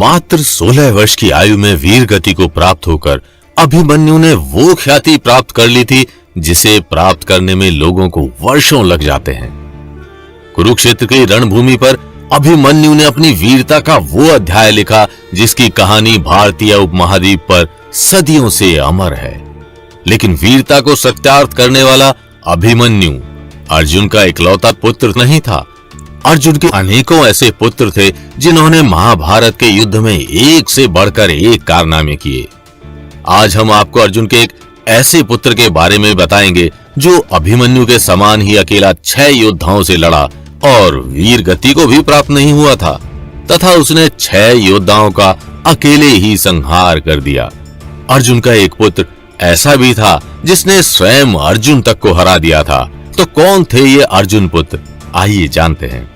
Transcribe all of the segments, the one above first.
मात्र 16 वर्ष की आयु में वीर गति को प्राप्त होकर अभिमन्यु ने वो ख्याति प्राप्त कर ली थी जिसे प्राप्त करने में लोगों को वर्षों लग जाते हैं। कुरुक्षेत्र की रणभूमि पर अभिमन्यु ने अपनी वीरता का वो अध्याय लिखा जिसकी कहानी भारतीय उपमहाद्वीप पर सदियों से अमर है। लेकिन वीरता को सत्यार्थ करने वाला अभिमन्यु अर्जुन का इकलौता पुत्र नहीं था। अर्जुन के अनेकों ऐसे पुत्र थे जिन्होंने महाभारत के युद्ध में एक से बढ़कर एक कारनामे किए। आज हम आपको अर्जुन के एक ऐसे पुत्र के बारे में बताएंगे जो अभिमन्यु के समान ही अकेला 6 योद्धाओं से लड़ा और वीर गति को भी प्राप्त नहीं हुआ था तथा उसने 6 योद्धाओं का अकेले ही संहार कर दिया। अर्जुन का एक पुत्र ऐसा भी था जिसने स्वयं अर्जुन तक को हरा दिया था। तो कौन थे ये अर्जुन पुत्र, आइए जानते हैं।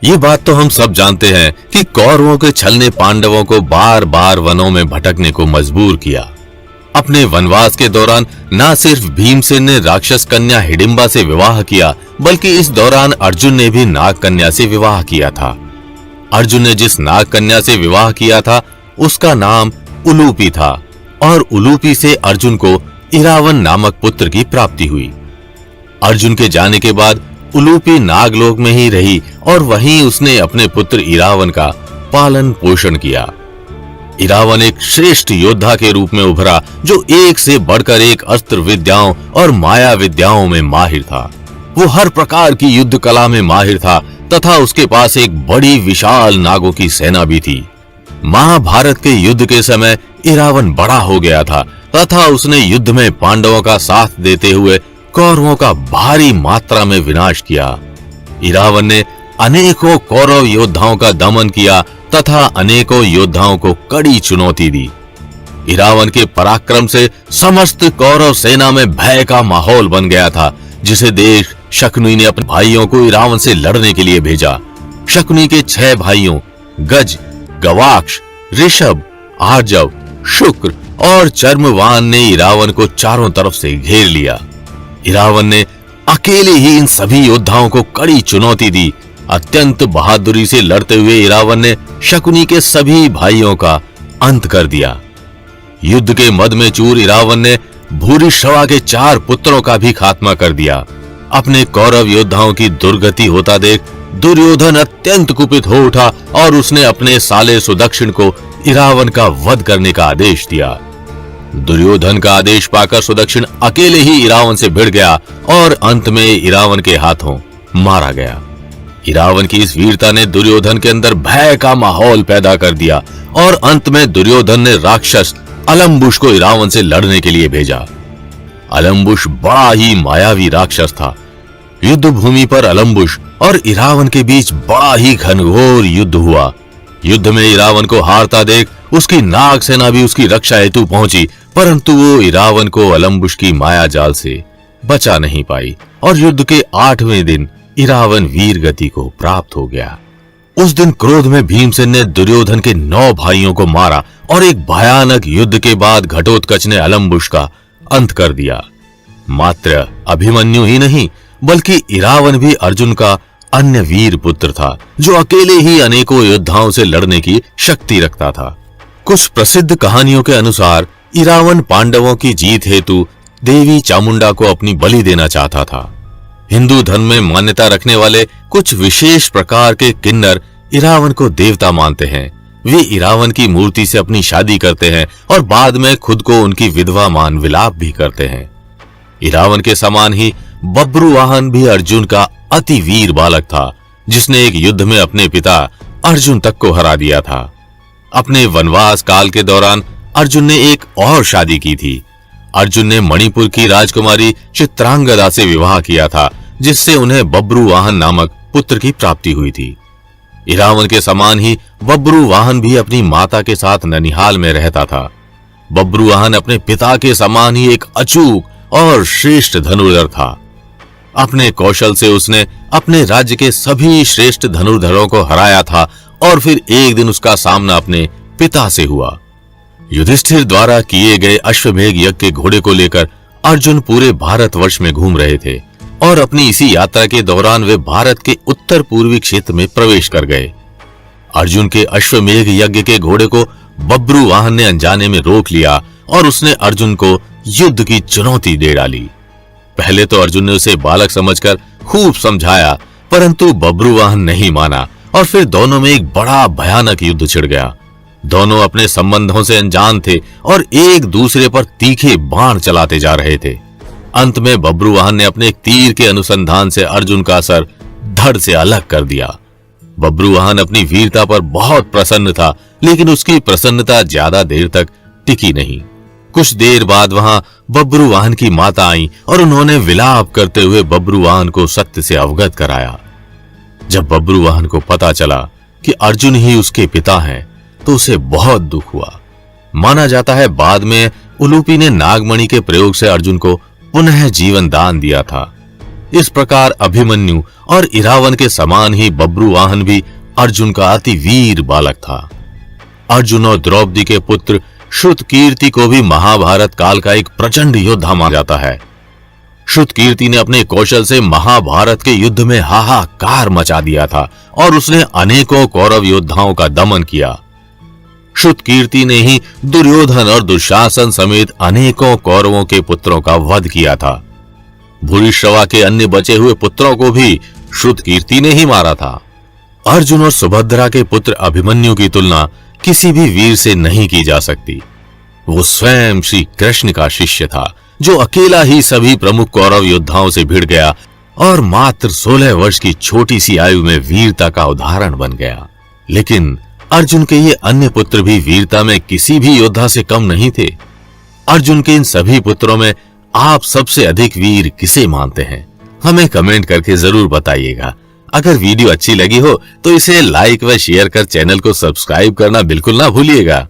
ये बात तो हम सब जानते हैं कि कौरवों के छल ने पांडवों को बार बार वनों में भटकने को मजबूर किया। अपने वनवास के दौरान न सिर्फ भीमसेन ने राक्षस कन्या हिडिंबा से विवाह किया बल्कि इस दौरान अर्जुन ने भी नाग कन्या से विवाह किया था। अर्जुन ने जिस नाग कन्या से विवाह किया था उसका नाम उलूपी था और उलूपी से अर्जुन को इरावन नामक पुत्र की प्राप्ति हुई। अर्जुन के जाने के बाद उलूपी नागलोक में ही रही और वहीं उसने अपने पुत्र इरावन का पालन पोषण किया। इरावन एक श्रेष्ठ योद्धा के रूप में उभरा जो एक से बढ़कर एक अस्त्र विद्याओं और माया विद्याओं में माहिर था। वो हर प्रकार की युद्ध कला में माहिर था तथा उसके पास एक बड़ी विशाल नागों की सेना भी थी। महाभारत के युद्ध के समय इरावन बड़ा हो गया था तथा उसने युद्ध में पांडवों का साथ देते हुए कौरवों का भारी मात्रा में विनाश किया। इरावन ने अनेकों कौरव योद्धाओं का दमन किया तथा अनेकों योद्धाओं को कड़ी चुनौती दी। इरावन के पराक्रम से समस्त कौरव सेना में भय का माहौल बन गया था, जिसे देख शकुनी ने अपने भाइयों को इरावन से लड़ने के लिए भेजा। शकुनी के 6 भाइयों गज, गवाक्ष, ऋषभ, आर्जव, शुक्र और चर्मवान ने इरावन को चारों तरफ से घेर लिया। इरावन ने अकेले ही इन सभी योद्धाओं को कड़ी चुनौती दी। अत्यंत बहादुरी से लड़ते हुए इरावन ने शकुनी के सभी भाइयों का अंत कर दिया। युद्ध के मद में चूर इरावन ने भूरिश्रवा के 4 पुत्रों का भी खात्मा कर दिया। अपने कौरव योद्धाओं की दुर्गति होता देख दुर्योधन अत्यंत कुपित हो उठा और उसने अपने साले सुदक्षिण को इरावन का वध करने का आदेश दिया। दुर्योधन का आदेश पाकर सुदक्षिण अकेले ही इरावन से भिड़ गया और अंत में इरावन के हाथों मारा गया। इरावन की इस वीरता ने दुर्योधन के अंदर भय का माहौल पैदा कर दिया और अंत में दुर्योधन ने राक्षस अलम्बुश को इरावन से लड़ने के लिए भेजा। अलम्बुश बड़ा ही मायावी राक्षस था। युद्ध भूमि पर अलम्बुश और इरावन के बीच बड़ा ही घनघोर युद्ध हुआ। युद्ध में इरावन को हारता देख उसकी नाग सेना भी उसकी रक्षा हेतु पहुंची, परंतु वो इरावन को अलम्बुश की माया जाल से बचा नहीं पाई और युद्ध के 8वें दिन इरावन वीर गति को प्राप्त हो गया। उस दिन क्रोध में भीमसेन ने दुर्योधन के 9 भाइयों को मारा और एक भयानक युद्ध के बाद घटोत्कच ने अलम्बुश का अंत कर दिया। मात्र अभिमन्यु ही नहीं बल्कि इरावन भी अर्जुन का अन्य वीर पुत्र था जो अकेले ही अनेकों योद्धाओं से लड़ने की शक्ति रखता था। कुछ प्रसिद्ध कहानियों के अनुसार इरावन पांडवों की जीत हेतु देवी चामुंडा को अपनी बलि देना चाहता था। हिंदू धर्म में मान्यता रखने वाले कुछ विशेष प्रकार के किन्नर इरावन को देवता मानते हैं। वे इरावन की मूर्ति से अपनी शादी करते हैं और बाद में खुद को उनकी विधवा मान विलाप भी करते हैं। इरावन के समान ही बब्रुवाहन भी अर्जुन का अति वीर बालक था, जिसने एक युद्ध में अपने पिता अर्जुन तक को हरा दिया था। अपने वनवास काल के दौरान अर्जुन ने एक और शादी की थी। अर्जुन ने मणिपुर की राजकुमारी चित्रांगदा से विवाह किया था, जिससे उन्हें बब्रुवाहन नामक पुत्र की प्राप्ति हुई थी। इरावन के समान ही बब्रुवाहन भी अपनी माता के साथ ननिहाल में रहता था। बब्रुवाहन अपने पिता के समान ही एक अचूक और श्रेष्ठ धनुर्धर था। अपने कौशल से उसने अपने राज्य के सभी श्रेष्ठ धनुर्धरों को हराया था और फिर एक दिन उसका सामना अपने पिता से हुआ। युधिष्ठिर द्वारा किए गए अश्वमेध यज्ञ के घोड़े को लेकर अर्जुन पूरे भारतवर्ष में घूम रहे थे और अपनी इसी यात्रा के दौरान वे भारत के उत्तर पूर्वी क्षेत्र में प्रवेश कर गए। अर्जुन के अश्वमेघ यज्ञ के घोड़े को बब्रुवाहन ने अनजाने में रोक लिया और उसने अर्जुन को युद्ध की चुनौती दे डाली। पहले तो अर्जुन ने उसे बालक समझकर खूब समझाया, परंतु बब्रुवाहन नहीं माना और फिर दोनों में एक बड़ा भयानक युद्ध छिड़ गया। दोनों अपने संबंधों से अनजान थे और एक दूसरे पर तीखे बाण चलाते जा रहे थे। अंत में बब्रुवाहन ने अपने तीर के अनुसंधान से अर्जुन का सर धड़ से अलग कर दिया। बब्रुवाहन अपनी वीरता पर बहुत प्रसन्न था, लेकिन उसकी प्रसन्नता ज्यादा देर तक टिकी नहीं। कुछ देर बाद वहां बब्रुवाहन की माता आई और उन्होंने विलाप करते हुए बब्रुवाहन को सत्य से अवगत कराया। जब बब्रुवाहन को पता चला कि अर्जुन ही उसके पिता हैं, तो उसे बहुत दुख हुआ। माना जाता है बाद में उलूपी ने नागमणि के प्रयोग से अर्जुन को पुनः जीवन दान दिया था। इस प्रकार अभिमन्यु और इरावन के समान ही बब्रुवाहन भी अर्जुन का अति वीर बालक था। अर्जुन और द्रौपदी के पुत्र श्रुतकीर्ति को भी महाभारत काल का एक प्रचंड योद्धा माना जाता है। श्रुतकीर्ति ने अपने कौशल से महाभारत के युद्ध में हाहाकार मचा दिया था और उसने अनेकों कौरव योद्धाओं का दमन किया। श्रुतकीर्ति ने ही दुर्योधन और दुशासन समेत अनेकों कौरवों के पुत्रों का वध किया था। भूरिश्रवा के अन्य बचे हुए पुत्रों को भी श्रुतकीर्ति ने ही मारा था। अर्जुन और सुभद्रा के पुत्र अभिमन्यु की तुलना किसी भी वीर से नहीं की जा सकती। वो स्वयं श्री कृष्ण का शिष्य था, जो अकेला ही सभी प्रमुख कौरव योद्धाओं से भिड़ गया और मात्र 16 वर्ष की छोटी सी आयु में वीरता का उदाहरण बन गया। लेकिन अर्जुन के ये अन्य पुत्र भी वीरता में किसी भी योद्धा से कम नहीं थे। अर्जुन के इन सभी पुत्रों में आप सबसे अधिक वीर किसे मानते हैं? हमें कमेंट करके जरूर बताइएगा। अगर वीडियो अच्छी लगी हो तो इसे लाइक व शेयर कर चैनल को सब्सक्राइब करना बिल्कुल ना भूलिएगा।